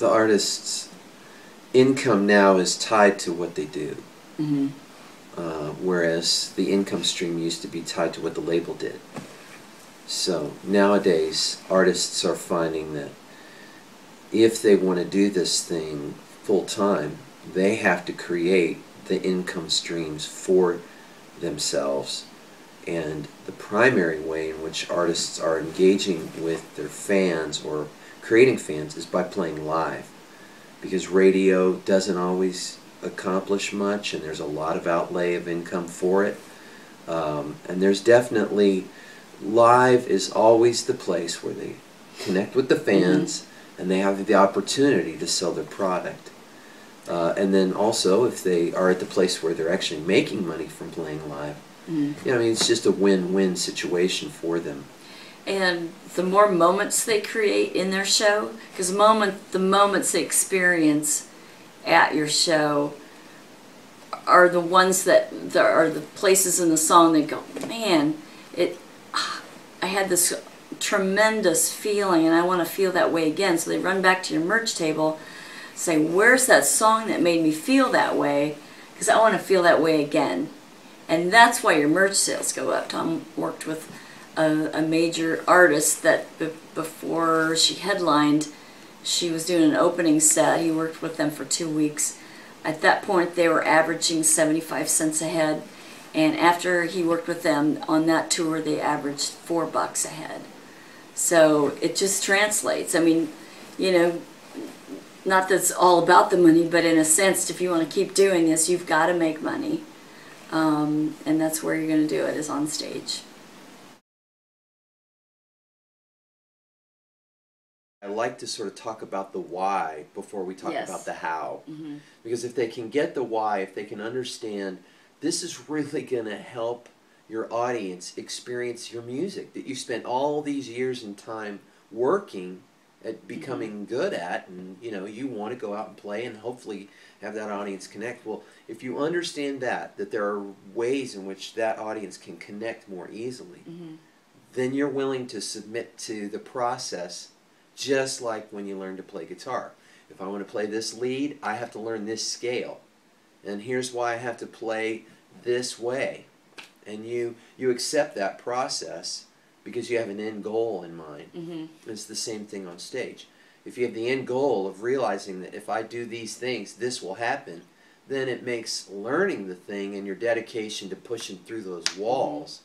the artist's income now is tied to what they do. Mm-hmm. Whereas the income stream used to be tied to what the label did. So nowadays, artists are finding that if they want to do this thing full time, they have to create the income streams for themselves. And the primary way in which artists are engaging with their fans or creating fans is by playing live. Because radio doesn't always accomplish much, and there's a lot of outlay of income for it. And there's definitely, live is always the place where they connect with the fans, and they have the opportunity to sell their product. And then also, if they are at the place where they're actually making money from playing live, you know, I mean, it's just a win-win situation for them. And the more moments they create in their show, because the moments they experience at your show are the ones that are the places in the song that go, man, I had this tremendous feeling and I want to feel that way again. So they run back to your merch table, say, where's that song that made me feel that way? Because I want to feel that way again. And that's why your merch sales go up. Tom worked with a major artist that before she headlined, she was doing an opening set. He worked with them for 2 weeks. At that point, they were averaging 75 cents a head. And after he worked with them on that tour, they averaged $4 a head. So it just translates. I mean, you know, not that it's all about the money, but in a sense, if you want to keep doing this, you've got to make money. And that's where you're going to do it, is on stage. I like to sort of talk about the why before we talk about the how. Because if they can get the why, if they can understand this is really going to help your audience experience your music that you spent all these years and time working at becoming good at, and you know, you want to go out and play and hopefully have that audience connect. Well, if you understand that there are ways in which that audience can connect more easily, then you're willing to submit to the process, just like when you learn to play guitar. If I want to play this lead, I have to learn this scale, and here's why I have to play this way. And you accept that process because you have an end goal in mind. It's the same thing on stage. If you have the end goal of realizing that if I do these things, this will happen, then it makes learning the thing and your dedication to pushing through those walls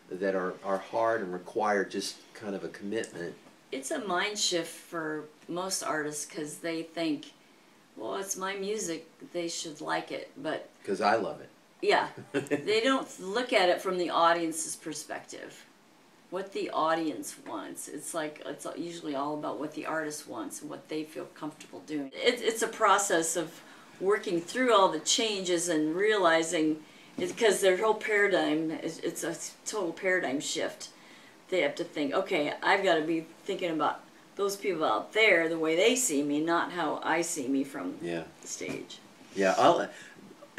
that are hard and require just kind of a commitment. It's a mind shift for most artists because they think, well, it's my music, they should like it, but... Because I love it. Yeah. They don't look at it from the audience's perspective. What the audience wants. It's like, it's usually all about what the artist wants and what they feel comfortable doing. It's a process of working through all the changes and realizing, because their whole paradigm, it's a total paradigm shift. They have to think, okay, I've got to be thinking about those people out there the way they see me, not how I see me from the stage. Yeah,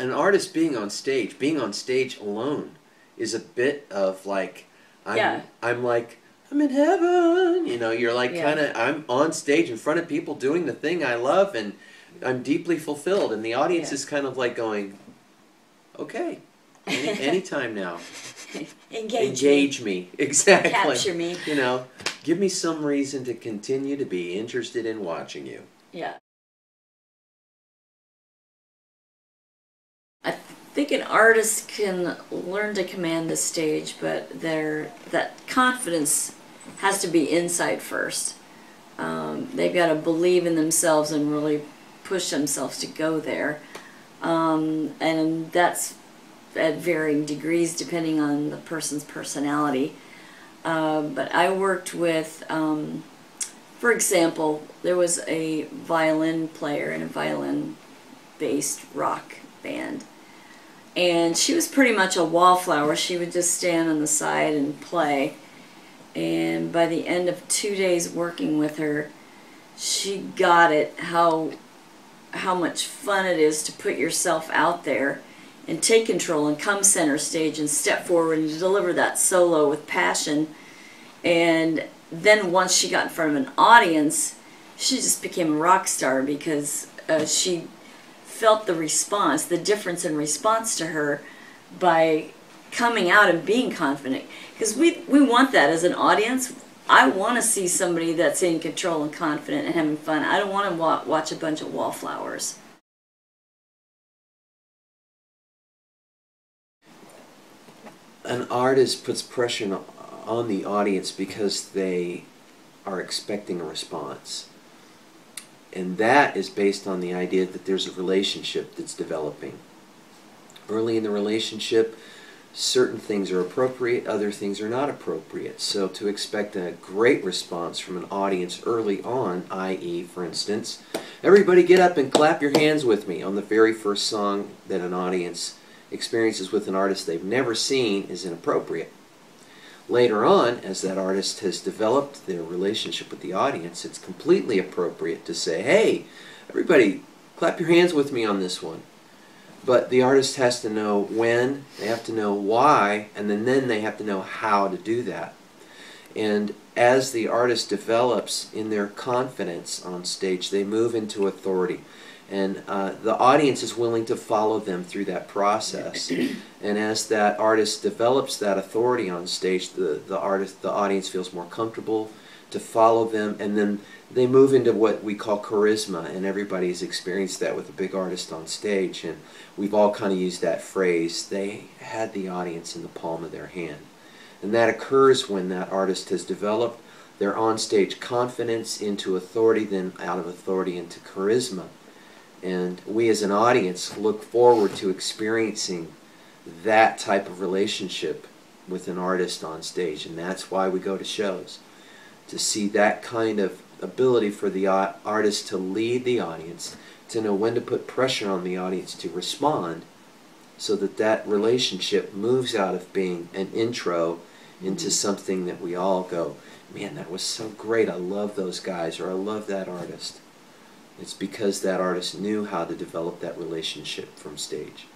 an artist being on stage alone is a bit of like, I'm like, I'm in heaven, you know, you're like kind of, I'm on stage in front of people doing the thing I love and I'm deeply fulfilled, and the audience is kind of like going, okay, anytime now. Engage me. Exactly. Capture me. You know, give me some reason to continue to be interested in watching you. Yeah. I think an artist can learn to command the stage, but that confidence has to be inside first. They've got to believe in themselves and really push themselves to go there. And that's at varying degrees depending on the person's personality. But I worked with, for example, there was a violin player in a violin-based rock band. And she was pretty much a wallflower. She would just stand on the side and play. And by the end of 2 days working with her, she got it, how much fun it is to put yourself out there and take control and come center stage and step forward and deliver that solo with passion. And then once she got in front of an audience, she just became a rock star because she felt the response, the difference in response to her by coming out and being confident. Because we want that as an audience. I want to see somebody that's in control and confident and having fun. I don't want to watch a bunch of wallflowers. An artist puts pressure on the audience because they are expecting a response. And that is based on the idea that there's a relationship that's developing. Early in the relationship, certain things are appropriate, other things are not appropriate. So to expect a great response from an audience early on, i.e., for instance, everybody get up and clap your hands with me on the very first song that an audience experiences with an artist they've never seen, is inappropriate. Later on, as that artist has developed their relationship with the audience, it's completely appropriate to say, hey, everybody, clap your hands with me on this one. But the artist has to know when, they have to know why, and then they have to know how to do that. And as the artist develops in their confidence on stage, they move into authority. And the audience is willing to follow them through that process. And as that artist develops that authority on stage, the audience feels more comfortable to follow them, and then they move into what we call charisma, and everybody's experienced that with a big artist on stage, and we've all kind of used that phrase. They had the audience in the palm of their hand. And that occurs when that artist has developed their on-stage confidence into authority, then out of authority into charisma. And we as an audience look forward to experiencing that type of relationship with an artist on stage, and that's why we go to shows, to see that kind of ability for the artist to lead the audience, to know when to put pressure on the audience to respond, so that that relationship moves out of being an intro into something that we all go, man, that was so great, I love those guys, or I love that artist. It's because that artist knew how to develop that relationship from stage.